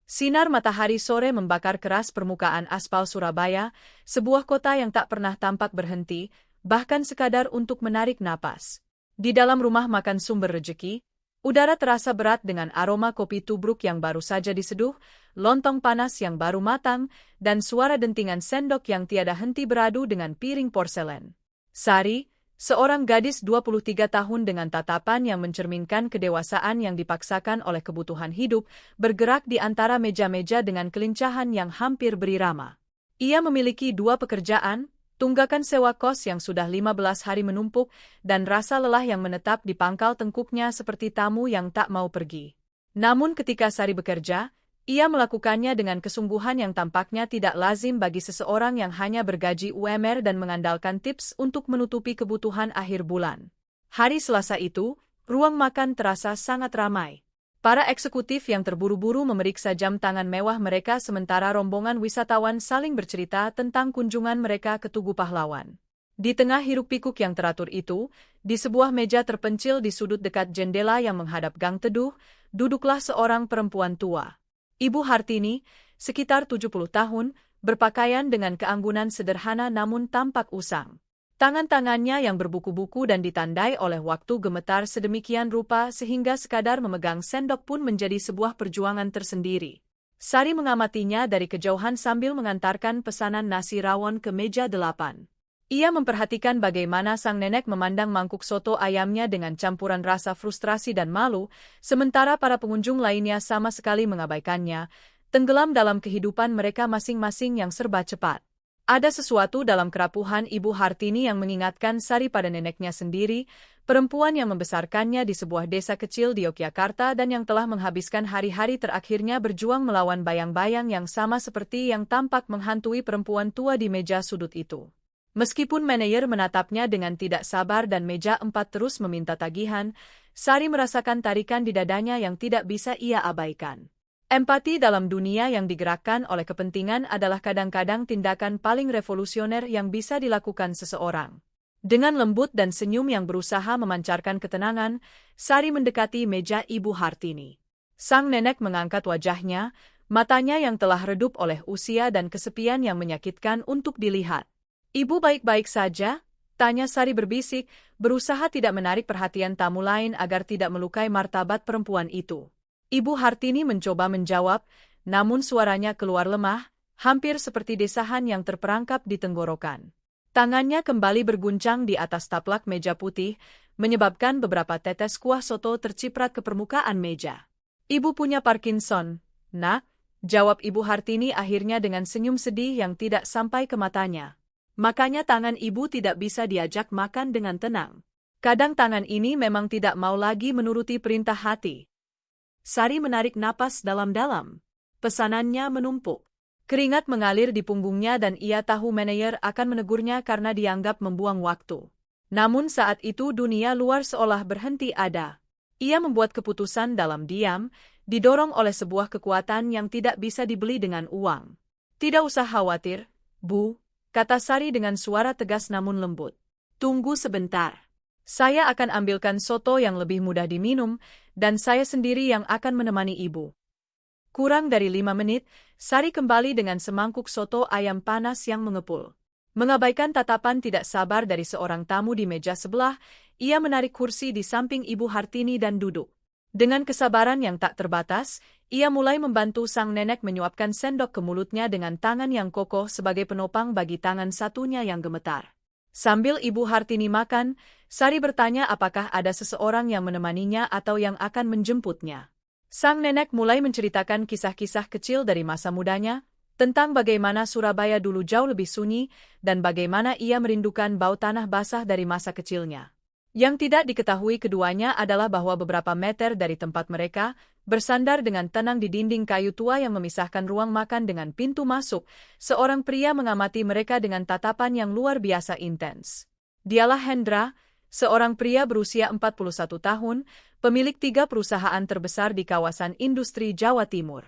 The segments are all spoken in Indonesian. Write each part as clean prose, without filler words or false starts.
Sinar matahari sore membakar keras permukaan aspal Surabaya, sebuah kota yang tak pernah tampak berhenti, bahkan sekadar untuk menarik napas. Di dalam rumah makan Sumber Rejeki, udara terasa berat dengan aroma kopi tubruk yang baru saja diseduh, lontong panas yang baru matang, dan suara dentingan sendok yang tiada henti beradu dengan piring porselen. Sari, seorang gadis 23 tahun dengan tatapan yang mencerminkan kedewasaan yang dipaksakan oleh kebutuhan hidup, bergerak di antara meja-meja dengan kelincahan yang hampir berirama. Ia memiliki 2 pekerjaan, tunggakan sewa kos yang sudah 15 hari menumpuk, dan rasa lelah yang menetap di pangkal tengkuknya seperti tamu yang tak mau pergi. Namun ketika Sari bekerja, ia melakukannya dengan kesungguhan yang tampaknya tidak lazim bagi seseorang yang hanya bergaji UMR dan mengandalkan tips untuk menutupi kebutuhan akhir bulan. Hari Selasa itu, ruang makan terasa sangat ramai. Para eksekutif yang terburu-buru memeriksa jam tangan mewah mereka sementara rombongan wisatawan saling bercerita tentang kunjungan mereka ke Tugu Pahlawan. Di tengah hiruk-pikuk yang teratur itu, di sebuah meja terpencil di sudut dekat jendela yang menghadap Gang Teduh, duduklah seorang perempuan tua. Ibu Hartini, sekitar 70 tahun, berpakaian dengan keanggunan sederhana namun tampak usang. Tangan-tangannya yang berbuku-buku dan ditandai oleh waktu gemetar sedemikian rupa sehingga sekadar memegang sendok pun menjadi sebuah perjuangan tersendiri. Sari mengamatinya dari kejauhan sambil mengantarkan pesanan nasi rawon ke meja 8. Ia memperhatikan bagaimana sang nenek memandang mangkuk soto ayamnya dengan campuran rasa frustrasi dan malu, sementara para pengunjung lainnya sama sekali mengabaikannya, tenggelam dalam kehidupan mereka masing-masing yang serba cepat. Ada sesuatu dalam kerapuhan Ibu Hartini yang mengingatkan Sari pada neneknya sendiri, perempuan yang membesarkannya di sebuah desa kecil di Yogyakarta dan yang telah menghabiskan hari-hari terakhirnya berjuang melawan bayang-bayang yang sama seperti yang tampak menghantui perempuan tua di meja sudut itu. Meskipun manajer menatapnya dengan tidak sabar dan meja 4 terus meminta tagihan, Sari merasakan tarikan di dadanya yang tidak bisa ia abaikan. Empati dalam dunia yang digerakkan oleh kepentingan adalah kadang-kadang tindakan paling revolusioner yang bisa dilakukan seseorang. Dengan lembut dan senyum yang berusaha memancarkan ketenangan, Sari mendekati meja Ibu Hartini. Sang nenek mengangkat wajahnya, matanya yang telah redup oleh usia dan kesepian yang menyakitkan untuk dilihat. "Ibu baik-baik saja?" tanya Sari berbisik, berusaha tidak menarik perhatian tamu lain agar tidak melukai martabat perempuan itu. Ibu Hartini mencoba menjawab, namun suaranya keluar lemah, hampir seperti desahan yang terperangkap di tenggorokan. Tangannya kembali berguncang di atas taplak meja putih, menyebabkan beberapa tetes kuah soto terciprat ke permukaan meja. "Ibu punya Parkinson, Nak," jawab Ibu Hartini akhirnya dengan senyum sedih yang tidak sampai ke matanya. Makanya tangan ibu tidak bisa diajak makan dengan tenang. Kadang tangan ini memang tidak mau lagi menuruti perintah hati. Sari menarik napas dalam-dalam. Pesanannya menumpuk. Keringat mengalir di punggungnya dan ia tahu manajer akan menegurnya karena dianggap membuang waktu. Namun saat itu dunia luar seolah berhenti ada. Ia membuat keputusan dalam diam, didorong oleh sebuah kekuatan yang tidak bisa dibeli dengan uang. "Tidak usah khawatir, Bu," kata Sari dengan suara tegas namun lembut. "Tunggu sebentar. Saya akan ambilkan soto yang lebih mudah diminum, dan saya sendiri yang akan menemani ibu." Kurang dari 5 menit, Sari kembali dengan semangkuk soto ayam panas yang mengepul. Mengabaikan tatapan tidak sabar dari seorang tamu di meja sebelah, ia menarik kursi di samping Ibu Hartini dan duduk. Dengan kesabaran yang tak terbatas, ia mulai membantu sang nenek menyuapkan sendok ke mulutnya dengan tangan yang kokoh sebagai penopang bagi tangan satunya yang gemetar. Sambil Ibu Hartini makan, Sari bertanya apakah ada seseorang yang menemaninya atau yang akan menjemputnya. Sang nenek mulai menceritakan kisah-kisah kecil dari masa mudanya, tentang bagaimana Surabaya dulu jauh lebih sunyi, dan bagaimana ia merindukan bau tanah basah dari masa kecilnya. Yang tidak diketahui keduanya adalah bahwa beberapa meter dari tempat mereka, bersandar dengan tenang di dinding kayu tua yang memisahkan ruang makan dengan pintu masuk, seorang pria mengamati mereka dengan tatapan yang luar biasa intens. Dialah Hendra, seorang pria berusia 41 tahun, pemilik 3 perusahaan terbesar di kawasan industri Jawa Timur.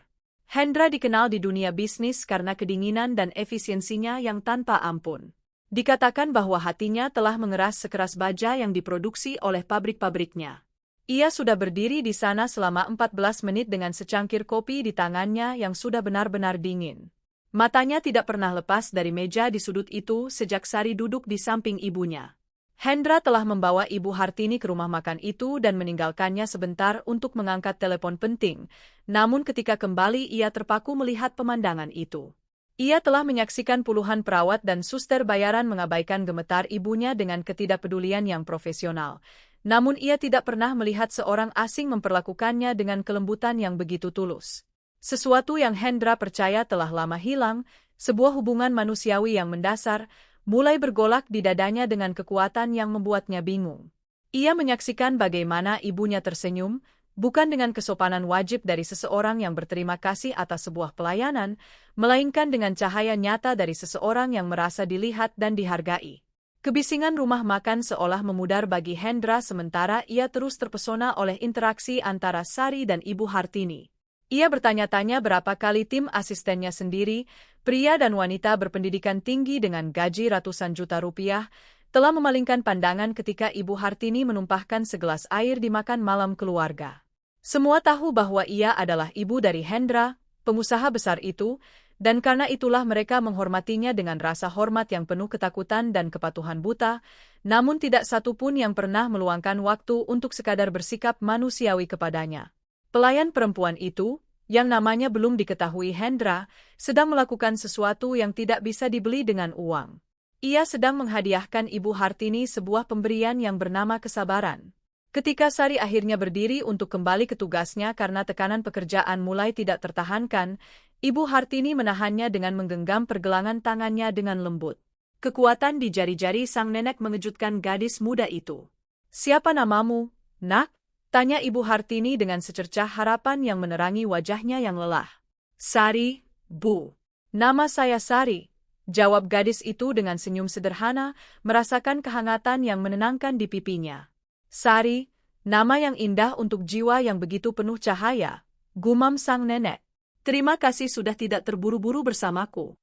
Hendra dikenal di dunia bisnis karena kedinginan dan efisiensinya yang tanpa ampun. Dikatakan bahwa hatinya telah mengeras sekeras baja yang diproduksi oleh pabrik-pabriknya. Ia sudah berdiri di sana selama 14 menit dengan secangkir kopi di tangannya yang sudah benar-benar dingin. Matanya tidak pernah lepas dari meja di sudut itu sejak Sari duduk di samping ibunya. Hendra telah membawa Ibu Hartini ke rumah makan itu dan meninggalkannya sebentar untuk mengangkat telepon penting, namun ketika kembali ia terpaku melihat pemandangan itu. Ia telah menyaksikan puluhan perawat dan suster bayaran mengabaikan gemetar ibunya dengan ketidakpedulian yang profesional. Namun ia tidak pernah melihat seorang asing memperlakukannya dengan kelembutan yang begitu tulus. Sesuatu yang Hendra percaya telah lama hilang, sebuah hubungan manusiawi yang mendasar, mulai bergolak di dadanya dengan kekuatan yang membuatnya bingung. Ia menyaksikan bagaimana ibunya tersenyum, bukan dengan kesopanan wajib dari seseorang yang berterima kasih atas sebuah pelayanan, melainkan dengan cahaya nyata dari seseorang yang merasa dilihat dan dihargai. Kebisingan rumah makan seolah memudar bagi Hendra sementara ia terus terpesona oleh interaksi antara Sari dan Ibu Hartini. Ia bertanya-tanya berapa kali tim asistennya sendiri, pria dan wanita berpendidikan tinggi dengan gaji ratusan juta rupiah, telah memalingkan pandangan ketika Ibu Hartini menumpahkan segelas air di makan malam keluarga. Semua tahu bahwa ia adalah ibu dari Hendra, pengusaha besar itu, dan karena itulah mereka menghormatinya dengan rasa hormat yang penuh ketakutan dan kepatuhan buta, namun tidak satu pun yang pernah meluangkan waktu untuk sekadar bersikap manusiawi kepadanya. Pelayan perempuan itu, yang namanya belum diketahui Hendra, sedang melakukan sesuatu yang tidak bisa dibeli dengan uang. Ia sedang menghadiahkan Ibu Hartini sebuah pemberian yang bernama kesabaran. Ketika Sari akhirnya berdiri untuk kembali ke tugasnya karena tekanan pekerjaan mulai tidak tertahankan, Ibu Hartini menahannya dengan menggenggam pergelangan tangannya dengan lembut. Kekuatan di jari-jari sang nenek mengejutkan gadis muda itu. "Siapa namamu, nak?" tanya Ibu Hartini dengan secercah harapan yang menerangi wajahnya yang lelah. "Sari, Bu. Nama saya Sari," jawab gadis itu dengan senyum sederhana, merasakan kehangatan yang menenangkan di pipinya. "Sari, nama yang indah untuk jiwa yang begitu penuh cahaya," gumam sang nenek. "Terima kasih sudah tidak terburu-buru bersamaku."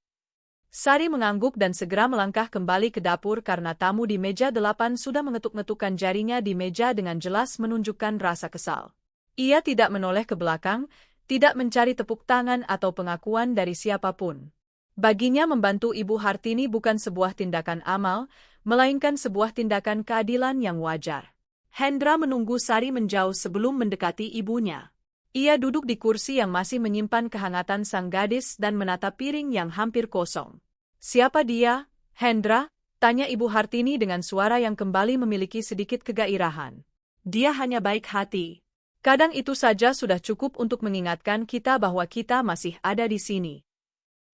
Sari mengangguk dan segera melangkah kembali ke dapur karena tamu di meja 8 sudah mengetuk-ngetukkan jarinya di meja dengan jelas menunjukkan rasa kesal. Ia tidak menoleh ke belakang, tidak mencari tepuk tangan atau pengakuan dari siapapun. Baginya membantu Ibu Hartini bukan sebuah tindakan amal, melainkan sebuah tindakan keadilan yang wajar. Hendra menunggu Sari menjauh sebelum mendekati ibunya. Ia duduk di kursi yang masih menyimpan kehangatan sang gadis dan menatap piring yang hampir kosong. "Siapa dia, Hendra?" tanya Ibu Hartini dengan suara yang kembali memiliki sedikit kegairahan. "Dia hanya baik hati. Kadang itu saja sudah cukup untuk mengingatkan kita bahwa kita masih ada di sini."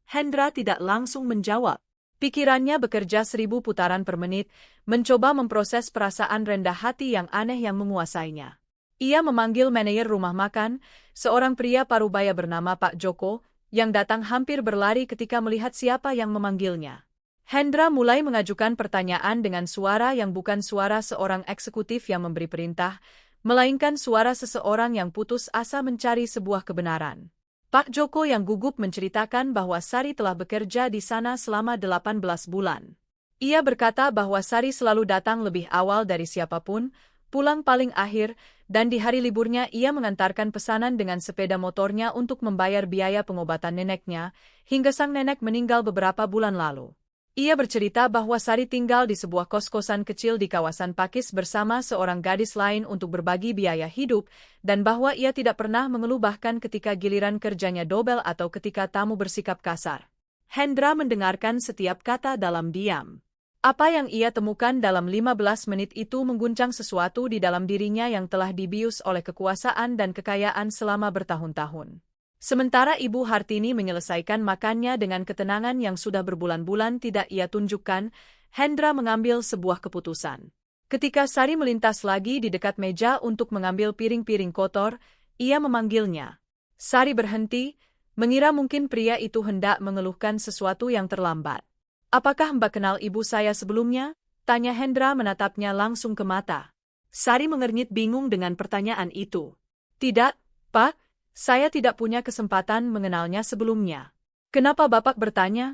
Hendra tidak langsung menjawab. Pikirannya bekerja 1000 putaran per menit, mencoba memproses perasaan rendah hati yang aneh yang menguasainya. Ia memanggil manajer rumah makan, seorang pria parubaya bernama Pak Joko, yang datang hampir berlari ketika melihat siapa yang memanggilnya. Hendra mulai mengajukan pertanyaan dengan suara yang bukan suara seorang eksekutif yang memberi perintah, melainkan suara seseorang yang putus asa mencari sebuah kebenaran. Pak Joko yang gugup menceritakan bahwa Sari telah bekerja di sana selama 18 bulan. Ia berkata bahwa Sari selalu datang lebih awal dari siapapun, pulang paling akhir, dan di hari liburnya ia mengantarkan pesanan dengan sepeda motornya untuk membayar biaya pengobatan neneknya, hingga sang nenek meninggal beberapa bulan lalu. Ia bercerita bahwa Sari tinggal di sebuah kos-kosan kecil di kawasan Pakis bersama seorang gadis lain untuk berbagi biaya hidup, dan bahwa ia tidak pernah mengeluh bahkan ketika giliran kerjanya dobel atau ketika tamu bersikap kasar. Hendra mendengarkan setiap kata dalam diam. Apa yang ia temukan dalam 15 menit itu mengguncang sesuatu di dalam dirinya yang telah dibius oleh kekuasaan dan kekayaan selama bertahun-tahun. Sementara Ibu Hartini menyelesaikan makannya dengan ketenangan yang sudah berbulan-bulan tidak ia tunjukkan, Hendra mengambil sebuah keputusan. Ketika Sari melintas lagi di dekat meja untuk mengambil piring-piring kotor, ia memanggilnya. Sari berhenti, mengira mungkin pria itu hendak mengeluhkan sesuatu yang terlambat. "Apakah Mbak kenal ibu saya sebelumnya?" tanya Hendra menatapnya langsung ke mata. Sari mengernyit bingung dengan pertanyaan itu. "Tidak, Pak. Saya tidak punya kesempatan mengenalnya sebelumnya." "Kenapa Bapak bertanya?"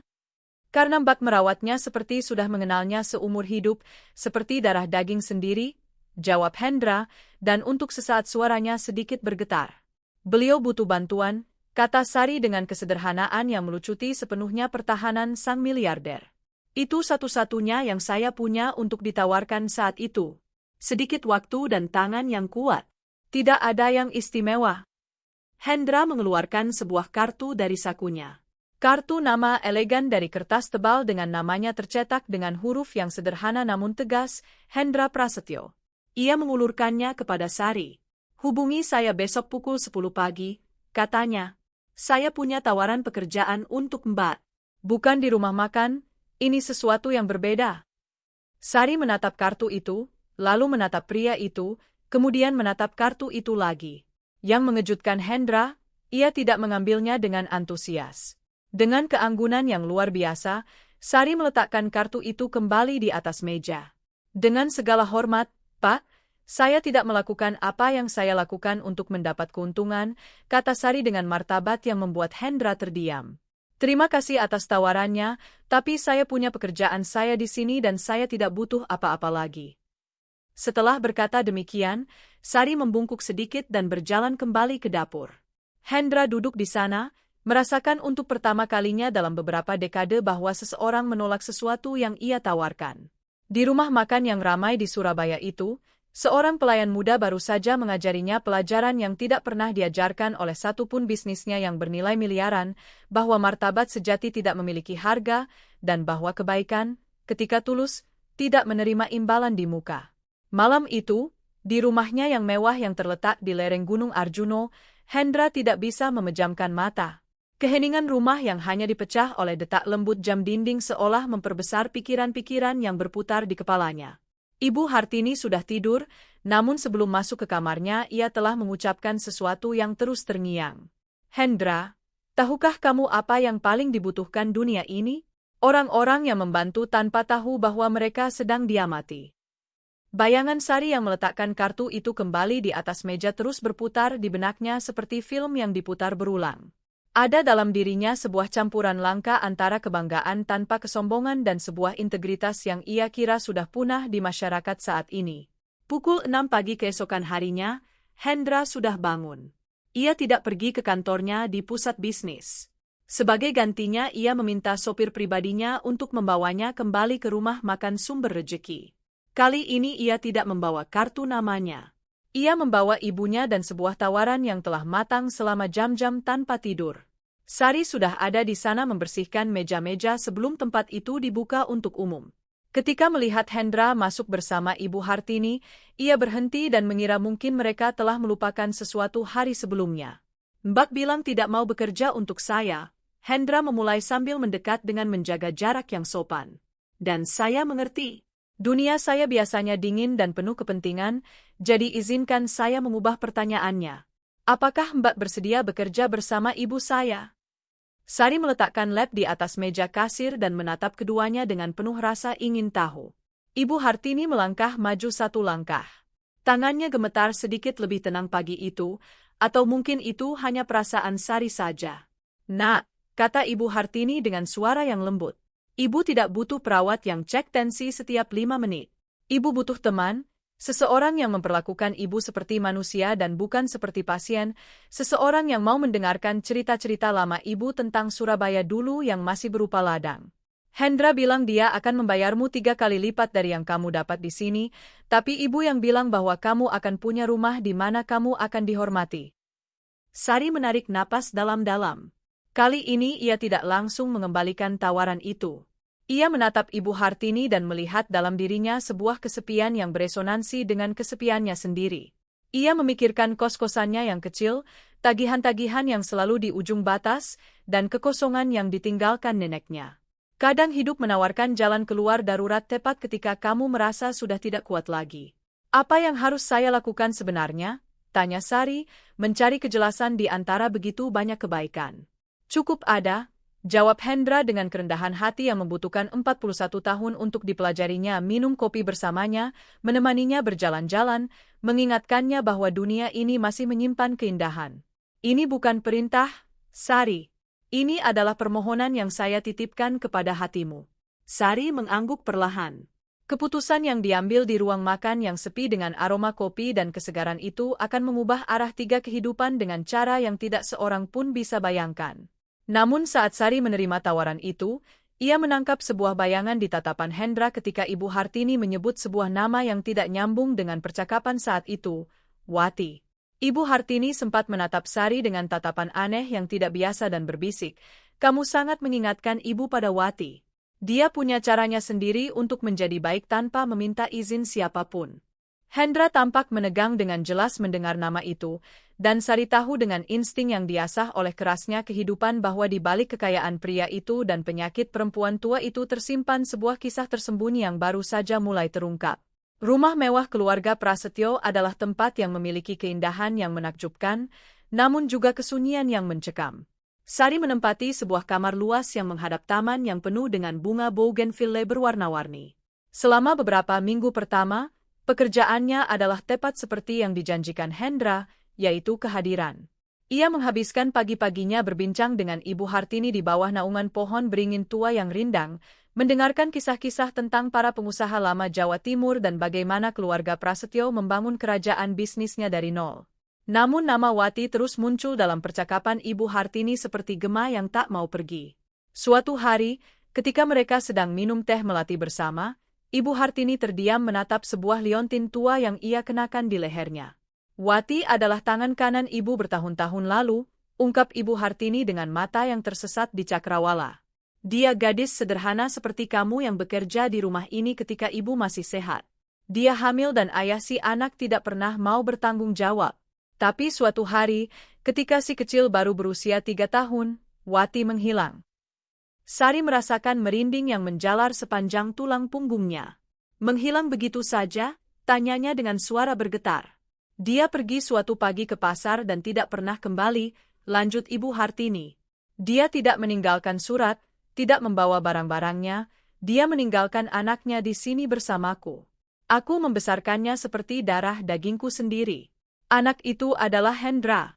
"Karena Mbak merawatnya seperti sudah mengenalnya seumur hidup, seperti darah daging sendiri," jawab Hendra, dan untuk sesaat suaranya sedikit bergetar. Beliau butuh bantuan, kata Sari dengan kesederhanaan yang melucuti sepenuhnya pertahanan sang miliarder. Itu satu-satunya yang saya punya untuk ditawarkan saat itu. Sedikit waktu dan tangan yang kuat. Tidak ada yang istimewa. Hendra mengeluarkan sebuah kartu dari sakunya. Kartu nama elegan dari kertas tebal dengan namanya tercetak dengan huruf yang sederhana namun tegas, Hendra Prasetyo. Ia mengulurkannya kepada Sari. Hubungi saya besok pukul 10 pagi, katanya. Saya punya tawaran pekerjaan untuk Mbak. Bukan di rumah makan, ini sesuatu yang berbeda. Sari menatap kartu itu, lalu menatap pria itu, kemudian menatap kartu itu lagi. Yang mengejutkan Hendra, ia tidak mengambilnya dengan antusias. Dengan keanggunan yang luar biasa, Sari meletakkan kartu itu kembali di atas meja. Dengan segala hormat, Pak, saya tidak melakukan apa yang saya lakukan untuk mendapat keuntungan, kata Sari dengan martabat yang membuat Hendra terdiam. Terima kasih atas tawarannya, tapi saya punya pekerjaan saya di sini dan saya tidak butuh apa-apa lagi. Setelah berkata demikian, Sari membungkuk sedikit dan berjalan kembali ke dapur. Hendra duduk di sana, merasakan untuk pertama kalinya dalam beberapa dekade bahwa seseorang menolak sesuatu yang ia tawarkan. Di rumah makan yang ramai di Surabaya itu, seorang pelayan muda baru saja mengajarinya pelajaran yang tidak pernah diajarkan oleh satupun bisnisnya yang bernilai miliaran, bahwa martabat sejati tidak memiliki harga, dan bahwa kebaikan, ketika tulus, tidak menerima imbalan di muka. Malam itu, di rumahnya yang mewah yang terletak di lereng Gunung Arjuno, Hendra tidak bisa memejamkan mata. Keheningan rumah yang hanya dipecah oleh detak lembut jam dinding seolah memperbesar pikiran-pikiran yang berputar di kepalanya. Ibu Hartini sudah tidur, namun sebelum masuk ke kamarnya ia telah mengucapkan sesuatu yang terus terngiang. Hendra, tahukah kamu apa yang paling dibutuhkan dunia ini? Orang-orang yang membantu tanpa tahu bahwa mereka sedang diamati. Bayangan Sari yang meletakkan kartu itu kembali di atas meja terus berputar di benaknya seperti film yang diputar berulang. Ada dalam dirinya sebuah campuran langka antara kebanggaan tanpa kesombongan dan sebuah integritas yang ia kira sudah punah di masyarakat saat ini. Pukul 6 pagi keesokan harinya, Hendra sudah bangun. Ia tidak pergi ke kantornya di pusat bisnis. Sebagai gantinya ia meminta sopir pribadinya untuk membawanya kembali ke rumah makan Sumber Rejeki. Kali ini ia tidak membawa kartu namanya. Ia membawa ibunya dan sebuah tawaran yang telah matang selama jam-jam tanpa tidur. Sari sudah ada di sana membersihkan meja-meja sebelum tempat itu dibuka untuk umum. Ketika melihat Hendra masuk bersama Ibu Hartini, ia berhenti dan mengira mungkin mereka telah melupakan sesuatu hari sebelumnya. Mbak bilang tidak mau bekerja untuk saya. Hendra memulai sambil mendekat dengan menjaga jarak yang sopan. Dan saya mengerti. Dunia saya biasanya dingin dan penuh kepentingan, jadi izinkan saya mengubah pertanyaannya. Apakah Mbak bersedia bekerja bersama ibu saya? Sari meletakkan lap di atas meja kasir dan menatap keduanya dengan penuh rasa ingin tahu. Ibu Hartini melangkah maju satu langkah. Tangannya gemetar sedikit lebih tenang pagi itu, atau mungkin itu hanya perasaan Sari saja. Nak, kata Ibu Hartini dengan suara yang lembut. Ibu tidak butuh perawat yang cek tensi setiap 5 menit. Ibu butuh teman, seseorang yang memperlakukan ibu seperti manusia dan bukan seperti pasien, seseorang yang mau mendengarkan cerita-cerita lama ibu tentang Surabaya dulu yang masih berupa ladang. Hendra bilang dia akan membayarmu 3 kali lipat dari yang kamu dapat di sini, tapi ibu yang bilang bahwa kamu akan punya rumah di mana kamu akan dihormati. Sari menarik napas dalam-dalam. Kali ini ia tidak langsung mengembalikan tawaran itu. Ia menatap Ibu Hartini dan melihat dalam dirinya sebuah kesepian yang beresonansi dengan kesepiannya sendiri. Ia memikirkan kos-kosannya yang kecil, tagihan-tagihan yang selalu di ujung batas, dan kekosongan yang ditinggalkan neneknya. Kadang hidup menawarkan jalan keluar darurat tepat ketika kamu merasa sudah tidak kuat lagi. Apa yang harus saya lakukan sebenarnya? Tanya Sari, mencari kejelasan di antara begitu banyak kebaikan. Cukup ada. Jawab Hendra dengan kerendahan hati yang membutuhkan 41 tahun untuk dipelajarinya minum kopi bersamanya, menemaninya berjalan-jalan, mengingatkannya bahwa dunia ini masih menyimpan keindahan. Ini bukan perintah, Sari. Ini adalah permohonan yang saya titipkan kepada hatimu. Sari mengangguk perlahan. Keputusan yang diambil di ruang makan yang sepi dengan aroma kopi dan kesegaran itu akan mengubah arah 3 kehidupan dengan cara yang tidak seorang pun bisa bayangkan. Namun saat Sari menerima tawaran itu, ia menangkap sebuah bayangan di tatapan Hendra ketika Ibu Hartini menyebut sebuah nama yang tidak nyambung dengan percakapan saat itu, Wati. Ibu Hartini sempat menatap Sari dengan tatapan aneh yang tidak biasa dan berbisik, "Kamu sangat mengingatkan Ibu pada Wati. Dia punya caranya sendiri untuk menjadi baik tanpa meminta izin siapapun." Hendra tampak menegang dengan jelas mendengar nama itu, dan Sari tahu dengan insting yang diasah oleh kerasnya kehidupan bahwa di balik kekayaan pria itu dan penyakit perempuan tua itu tersimpan sebuah kisah tersembunyi yang baru saja mulai terungkap. Rumah mewah keluarga Prasetyo adalah tempat yang memiliki keindahan yang menakjubkan, namun juga kesunyian yang mencekam. Sari menempati sebuah kamar luas yang menghadap taman yang penuh dengan bunga bougainville berwarna-warni. Selama beberapa minggu pertama, pekerjaannya adalah tepat seperti yang dijanjikan Hendra, yaitu kehadiran. Ia menghabiskan pagi-paginya berbincang dengan Ibu Hartini di bawah naungan pohon beringin tua yang rindang, mendengarkan kisah-kisah tentang para pengusaha lama Jawa Timur dan bagaimana keluarga Prasetyo membangun kerajaan bisnisnya dari nol. Namun nama Wati terus muncul dalam percakapan Ibu Hartini seperti gema yang tak mau pergi. Suatu hari, ketika mereka sedang minum teh melati bersama, Ibu Hartini terdiam menatap sebuah liontin tua yang ia kenakan di lehernya. "Wati adalah tangan kanan Ibu bertahun-tahun lalu," ungkap Ibu Hartini dengan mata yang tersesat di cakrawala. "Dia gadis sederhana seperti kamu yang bekerja di rumah ini ketika Ibu masih sehat. Dia hamil dan ayah si anak tidak pernah mau bertanggung jawab. Tapi suatu hari, ketika si kecil baru berusia 3 tahun, Wati menghilang." Sari merasakan merinding yang menjalar sepanjang tulang punggungnya. "Menghilang begitu saja?" tanyanya dengan suara bergetar. "Dia pergi suatu pagi ke pasar dan tidak pernah kembali," lanjut Ibu Hartini. "Dia tidak meninggalkan surat, tidak membawa barang-barangnya, dia meninggalkan anaknya di sini bersamaku. Aku membesarkannya seperti darah dagingku sendiri. Anak itu adalah Hendra."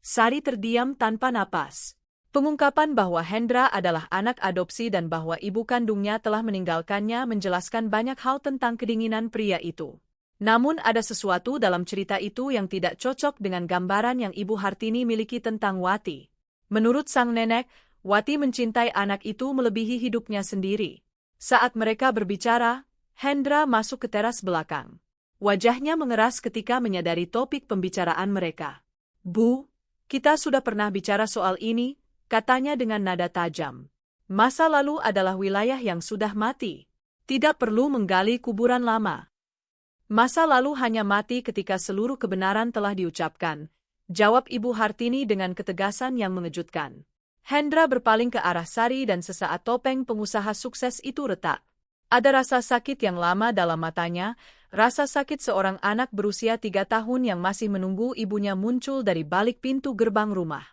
Sari terdiam tanpa napas. Pengungkapan bahwa Hendra adalah anak adopsi dan bahwa ibu kandungnya telah meninggalkannya menjelaskan banyak hal tentang kedinginan pria itu. Namun ada sesuatu dalam cerita itu yang tidak cocok dengan gambaran yang Ibu Hartini miliki tentang Wati. Menurut sang nenek, Wati mencintai anak itu melebihi hidupnya sendiri. Saat mereka berbicara, Hendra masuk ke teras belakang. Wajahnya mengeras ketika menyadari topik pembicaraan mereka. "Bu, kita sudah pernah bicara soal ini," katanya dengan nada tajam. "Masa lalu adalah wilayah yang sudah mati. Tidak perlu menggali kuburan lama. Masa lalu hanya mati ketika seluruh kebenaran telah diucapkan," jawab Ibu Hartini dengan ketegasan yang mengejutkan. Hendra berpaling ke arah Sari dan sesaat topeng pengusaha sukses itu retak. Ada rasa sakit yang lama dalam matanya, rasa sakit seorang anak berusia 3 tahun yang masih menunggu ibunya muncul dari balik pintu gerbang rumah.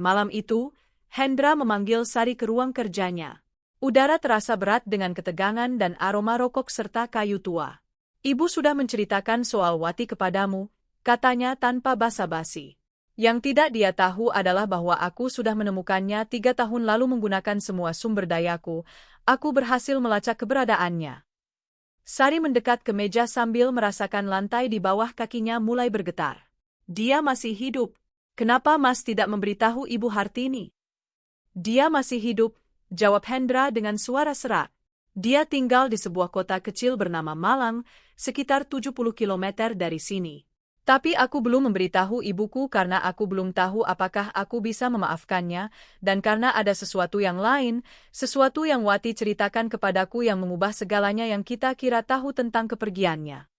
Malam itu, Hendra memanggil Sari ke ruang kerjanya. Udara terasa berat dengan ketegangan dan aroma rokok serta kayu tua. "Ibu sudah menceritakan soal Wati kepadamu," katanya tanpa basa-basi. "Yang tidak dia tahu adalah bahwa aku sudah menemukannya 3 tahun lalu menggunakan semua sumber dayaku. Aku berhasil melacak keberadaannya." Sari mendekat ke meja sambil merasakan lantai di bawah kakinya mulai bergetar. "Dia masih hidup. Kenapa Mas tidak memberitahu Ibu Hartini?" "Dia masih hidup," jawab Hendra dengan suara serak. "Dia tinggal di sebuah kota kecil bernama Malang, sekitar 70 km dari sini. Tapi aku belum memberitahu ibuku karena aku belum tahu apakah aku bisa memaafkannya, dan karena ada sesuatu yang lain, sesuatu yang Wati ceritakan kepadaku yang mengubah segalanya yang kita kira tahu tentang kepergiannya."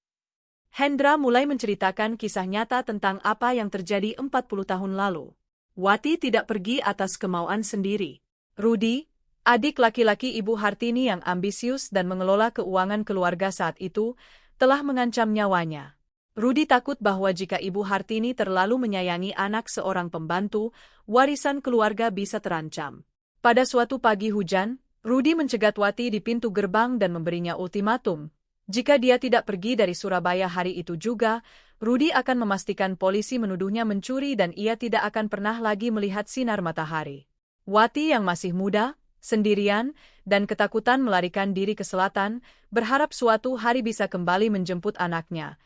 Hendra mulai menceritakan kisah nyata tentang apa yang terjadi 40 tahun lalu. Wati tidak pergi atas kemauan sendiri. Rudi, adik laki-laki Ibu Hartini yang ambisius dan mengelola keuangan keluarga saat itu, telah mengancam nyawanya. Rudi takut bahwa jika Ibu Hartini terlalu menyayangi anak seorang pembantu, warisan keluarga bisa terancam. Pada suatu pagi hujan, Rudi mencegat Wati di pintu gerbang dan memberinya ultimatum. Jika dia tidak pergi dari Surabaya hari itu juga, Rudi akan memastikan polisi menuduhnya mencuri dan ia tidak akan pernah lagi melihat sinar matahari. Wati yang masih muda, sendirian, dan ketakutan melarikan diri ke selatan, berharap suatu hari bisa kembali menjemput anaknya.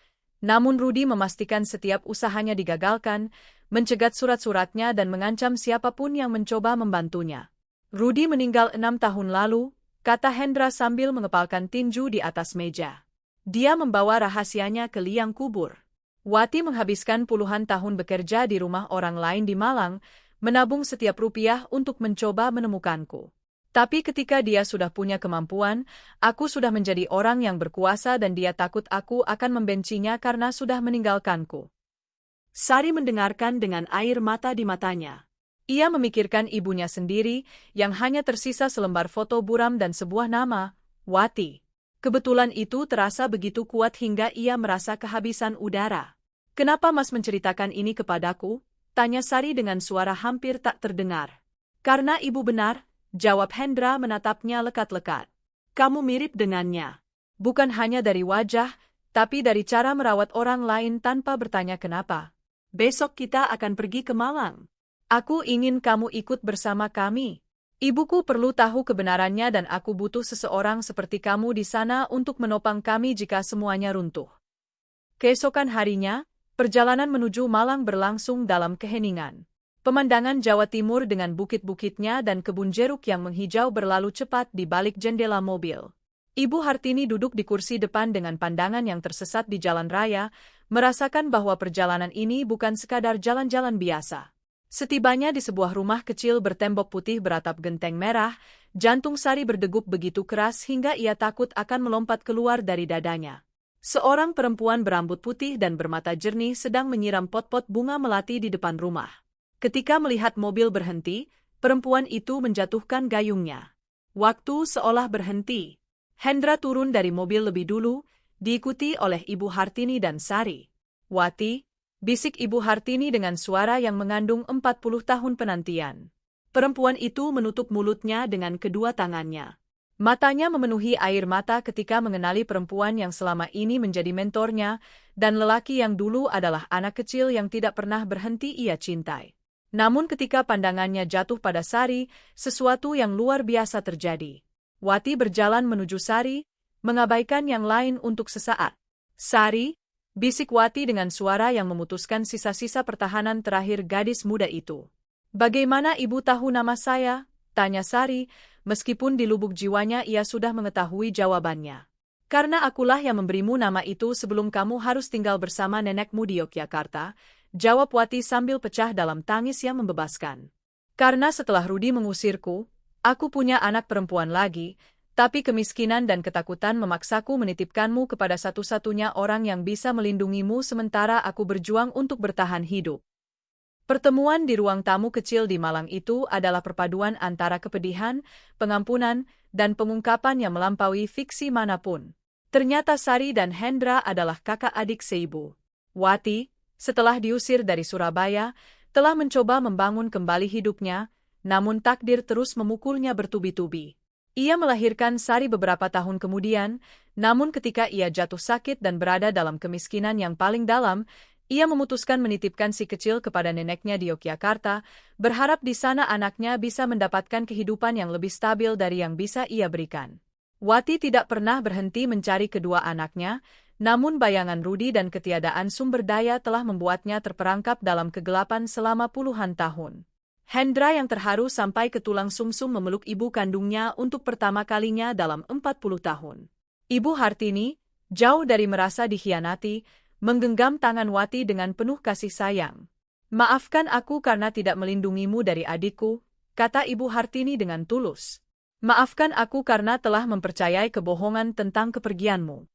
Namun Rudy memastikan setiap usahanya digagalkan, mencegat surat-suratnya dan mengancam siapapun yang mencoba membantunya. Rudy meninggal 6 tahun lalu, kata Hendra sambil mengepalkan tinju di atas meja. Dia membawa rahasianya ke liang kubur. Wati menghabiskan puluhan tahun bekerja di rumah orang lain di Malang, menabung setiap rupiah untuk mencoba menemukanku. Tapi ketika dia sudah punya kemampuan, aku sudah menjadi orang yang berkuasa dan dia takut aku akan membencinya karena sudah meninggalkanku. Sari mendengarkan dengan air mata di matanya. Ia memikirkan ibunya sendiri, yang hanya tersisa selembar foto buram dan sebuah nama, Wati. Kebetulan itu terasa begitu kuat hingga ia merasa kehabisan udara. "Kenapa Mas menceritakan ini kepadaku?" tanya Sari dengan suara hampir tak terdengar. "Karena ibu benar," jawab Hendra menatapnya lekat-lekat. "Kamu mirip dengannya. Bukan hanya dari wajah, tapi dari cara merawat orang lain tanpa bertanya kenapa. Besok kita akan pergi ke Malang. Aku ingin kamu ikut bersama kami. Ibuku perlu tahu kebenarannya dan aku butuh seseorang seperti kamu di sana untuk menopang kami jika semuanya runtuh." Keesokan harinya, perjalanan menuju Malang berlangsung dalam keheningan. Pemandangan Jawa Timur dengan bukit-bukitnya dan kebun jeruk yang menghijau berlalu cepat di balik jendela mobil. Ibu Hartini duduk di kursi depan dengan pandangan yang tersesat di jalan raya, merasakan bahwa perjalanan ini bukan sekadar jalan-jalan biasa. Setibanya di sebuah rumah kecil bertembok putih beratap genteng merah, jantung Sari berdegup begitu keras hingga ia takut akan melompat keluar dari dadanya. Seorang perempuan berambut putih dan bermata jernih sedang menyiram pot-pot bunga melati di depan rumah. Ketika melihat mobil berhenti, perempuan itu menjatuhkan gayungnya. Waktu seolah berhenti. Hendra turun dari mobil lebih dulu, diikuti oleh Ibu Hartini dan Sari. "Wati," bisik Ibu Hartini dengan suara yang mengandung 40 tahun penantian. Perempuan itu menutup mulutnya dengan kedua tangannya. Matanya memenuhi air mata ketika mengenali perempuan yang selama ini menjadi mentornya, dan lelaki yang dulu adalah anak kecil yang tidak pernah berhenti ia cintai. Namun ketika pandangannya jatuh pada Sari, sesuatu yang luar biasa terjadi. Wati berjalan menuju Sari, mengabaikan yang lain untuk sesaat. "Sari," bisik Wati dengan suara yang memutuskan sisa-sisa pertahanan terakhir gadis muda itu. "Bagaimana ibu tahu nama saya?" tanya Sari, meskipun di lubuk jiwanya ia sudah mengetahui jawabannya. "Karena akulah yang memberimu nama itu sebelum kamu harus tinggal bersama nenekmu di Yogyakarta," jawab Wati sambil pecah dalam tangis yang membebaskan. "Karena setelah Rudy mengusirku, aku punya anak perempuan lagi, tapi kemiskinan dan ketakutan memaksaku menitipkanmu kepada satu-satunya orang yang bisa melindungimu sementara aku berjuang untuk bertahan hidup." Pertemuan di ruang tamu kecil di Malang itu adalah perpaduan antara kepedihan, pengampunan, dan pengungkapan yang melampaui fiksi manapun. Ternyata Sari dan Hendra adalah kakak adik seibu. Wati, setelah diusir dari Surabaya, telah mencoba membangun kembali hidupnya, namun takdir terus memukulnya bertubi-tubi. Ia melahirkan Sari beberapa tahun kemudian, namun ketika ia jatuh sakit dan berada dalam kemiskinan yang paling dalam, ia memutuskan menitipkan si kecil kepada neneknya di Yogyakarta, berharap di sana anaknya bisa mendapatkan kehidupan yang lebih stabil dari yang bisa ia berikan. Wati tidak pernah berhenti mencari kedua anaknya, namun bayangan Rudy dan ketiadaan sumber daya telah membuatnya terperangkap dalam kegelapan selama puluhan tahun. Hendra yang terharu sampai ke tulang sumsum memeluk ibu kandungnya untuk pertama kalinya dalam 40 tahun. Ibu Hartini, jauh dari merasa dikhianati, menggenggam tangan Wati dengan penuh kasih sayang. "Maafkan aku karena tidak melindungimu dari adikku," kata Ibu Hartini dengan tulus. "Maafkan aku karena telah mempercayai kebohongan tentang kepergianmu."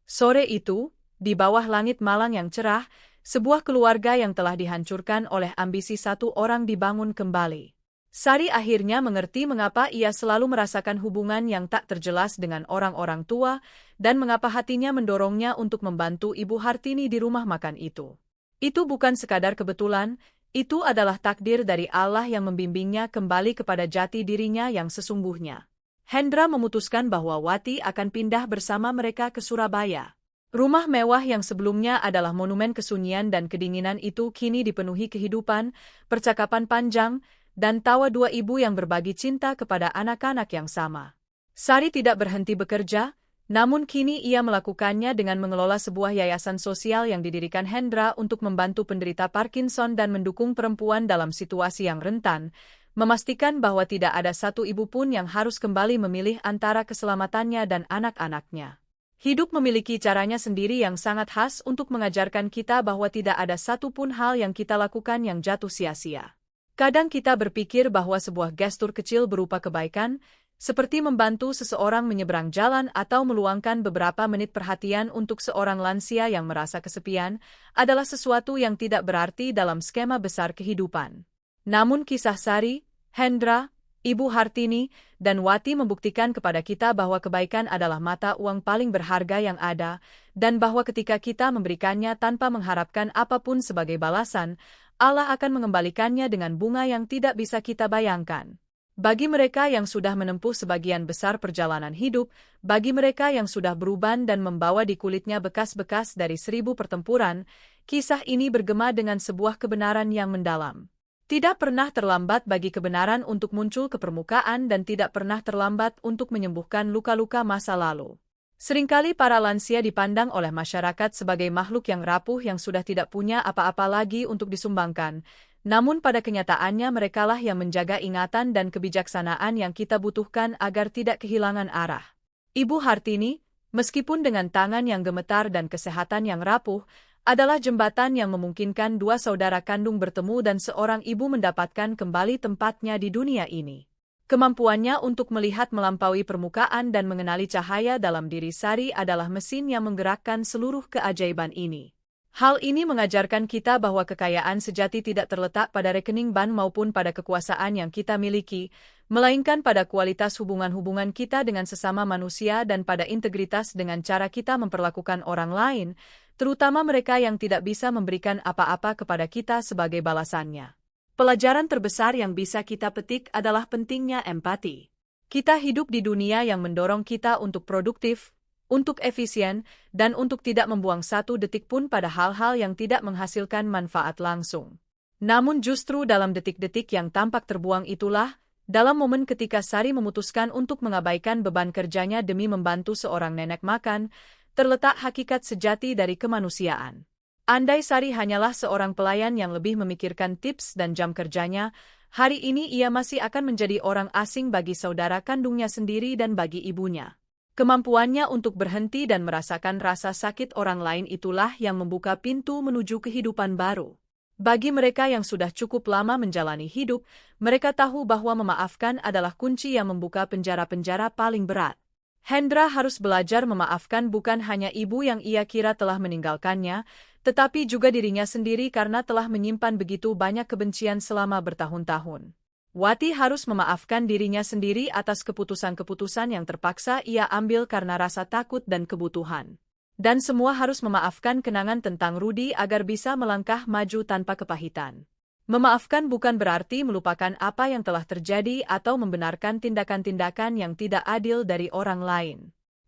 Sore itu, di bawah langit Malang yang cerah, sebuah keluarga yang telah dihancurkan oleh ambisi satu orang dibangun kembali. Sari akhirnya mengerti mengapa ia selalu merasakan hubungan yang tak terjelas dengan orang-orang tua, dan mengapa hatinya mendorongnya untuk membantu Ibu Hartini di rumah makan itu. Itu bukan sekadar kebetulan, itu adalah takdir dari Allah yang membimbingnya kembali kepada jati dirinya yang sesungguhnya. Hendra memutuskan bahwa Wati akan pindah bersama mereka ke Surabaya. Rumah mewah yang sebelumnya adalah monumen kesunyian dan kedinginan itu kini dipenuhi kehidupan, percakapan panjang, dan tawa dua ibu yang berbagi cinta kepada anak-anak yang sama. Sari tidak berhenti bekerja, namun kini ia melakukannya dengan mengelola sebuah yayasan sosial yang didirikan Hendra untuk membantu penderita Parkinson dan mendukung perempuan dalam situasi yang rentan, memastikan bahwa tidak ada satu ibu pun yang harus kembali memilih antara keselamatannya dan anak-anaknya. Hidup memiliki caranya sendiri yang sangat khas untuk mengajarkan kita bahwa tidak ada satupun hal yang kita lakukan yang jatuh sia-sia. Kadang kita berpikir bahwa sebuah gestur kecil berupa kebaikan, seperti membantu seseorang menyeberang jalan atau meluangkan beberapa menit perhatian untuk seorang lansia yang merasa kesepian, adalah sesuatu yang tidak berarti dalam skema besar kehidupan. Namun kisah Sari, Hendra, Ibu Hartini, dan Wati membuktikan kepada kita bahwa kebaikan adalah mata uang paling berharga yang ada, dan bahwa ketika kita memberikannya tanpa mengharapkan apapun sebagai balasan, Allah akan mengembalikannya dengan bunga yang tidak bisa kita bayangkan. Bagi mereka yang sudah menempuh sebagian besar perjalanan hidup, bagi mereka yang sudah beruban dan membawa di kulitnya bekas-bekas dari 1000 pertempuran, kisah ini bergema dengan sebuah kebenaran yang mendalam. Tidak pernah terlambat bagi kebenaran untuk muncul ke permukaan dan tidak pernah terlambat untuk menyembuhkan luka-luka masa lalu. Seringkali para lansia dipandang oleh masyarakat sebagai makhluk yang rapuh yang sudah tidak punya apa-apa lagi untuk disumbangkan, namun pada kenyataannya merekalah yang menjaga ingatan dan kebijaksanaan yang kita butuhkan agar tidak kehilangan arah. Ibu Hartini, meskipun dengan tangan yang gemetar dan kesehatan yang rapuh, adalah jembatan yang memungkinkan dua saudara kandung bertemu dan seorang ibu mendapatkan kembali tempatnya di dunia ini. Kemampuannya untuk melihat melampaui permukaan dan mengenali cahaya dalam diri Sari adalah mesin yang menggerakkan seluruh keajaiban ini. Hal ini mengajarkan kita bahwa kekayaan sejati tidak terletak pada rekening bank maupun pada kekuasaan yang kita miliki, melainkan pada kualitas hubungan-hubungan kita dengan sesama manusia dan pada integritas dengan cara kita memperlakukan orang lain, terutama mereka yang tidak bisa memberikan apa-apa kepada kita sebagai balasannya. Pelajaran terbesar yang bisa kita petik adalah pentingnya empati. Kita hidup di dunia yang mendorong kita untuk produktif, untuk efisien, dan untuk tidak membuang satu detik pun pada hal-hal yang tidak menghasilkan manfaat langsung. Namun justru dalam detik-detik yang tampak terbuang itulah, dalam momen ketika Sari memutuskan untuk mengabaikan beban kerjanya demi membantu seorang nenek makan, terletak hakikat sejati dari kemanusiaan. Andai Sari hanyalah seorang pelayan yang lebih memikirkan tips dan jam kerjanya, hari ini ia masih akan menjadi orang asing bagi saudara kandungnya sendiri dan bagi ibunya. Kemampuannya untuk berhenti dan merasakan rasa sakit orang lain itulah yang membuka pintu menuju kehidupan baru. Bagi mereka yang sudah cukup lama menjalani hidup, mereka tahu bahwa memaafkan adalah kunci yang membuka penjara-penjara paling berat. Hendra harus belajar memaafkan bukan hanya ibu yang ia kira telah meninggalkannya, tetapi juga dirinya sendiri karena telah menyimpan begitu banyak kebencian selama bertahun-tahun. Wati harus memaafkan dirinya sendiri atas keputusan-keputusan yang terpaksa ia ambil karena rasa takut dan kebutuhan. Dan semua harus memaafkan kenangan tentang Rudi agar bisa melangkah maju tanpa kepahitan. Memaafkan bukan berarti melupakan apa yang telah terjadi atau membenarkan tindakan-tindakan yang tidak adil dari orang lain.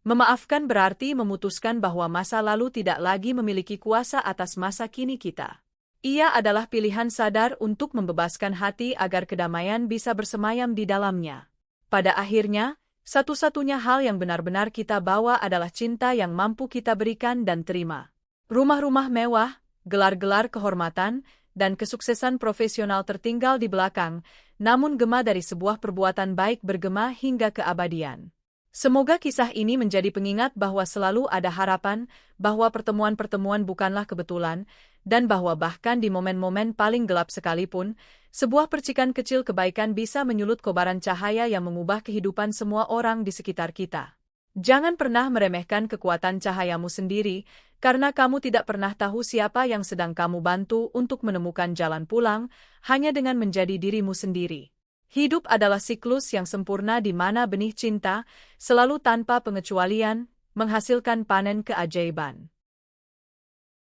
Memaafkan berarti memutuskan bahwa masa lalu tidak lagi memiliki kuasa atas masa kini kita. Ia adalah pilihan sadar untuk membebaskan hati agar kedamaian bisa bersemayam di dalamnya. Pada akhirnya, satu-satunya hal yang benar-benar kita bawa adalah cinta yang mampu kita berikan dan terima. Rumah-rumah mewah, gelar-gelar kehormatan, dan kesuksesan profesional tertinggal di belakang, namun gema dari sebuah perbuatan baik bergema hingga keabadian. Semoga kisah ini menjadi pengingat bahwa selalu ada harapan, bahwa pertemuan-pertemuan bukanlah kebetulan, dan bahwa bahkan di momen-momen paling gelap sekalipun, sebuah percikan kecil kebaikan bisa menyulut kobaran cahaya yang mengubah kehidupan semua orang di sekitar kita. Jangan pernah meremehkan kekuatan cahayamu sendiri, karena kamu tidak pernah tahu siapa yang sedang kamu bantu untuk menemukan jalan pulang, hanya dengan menjadi dirimu sendiri. Hidup adalah siklus yang sempurna di mana benih cinta, selalu tanpa pengecualian, menghasilkan panen keajaiban.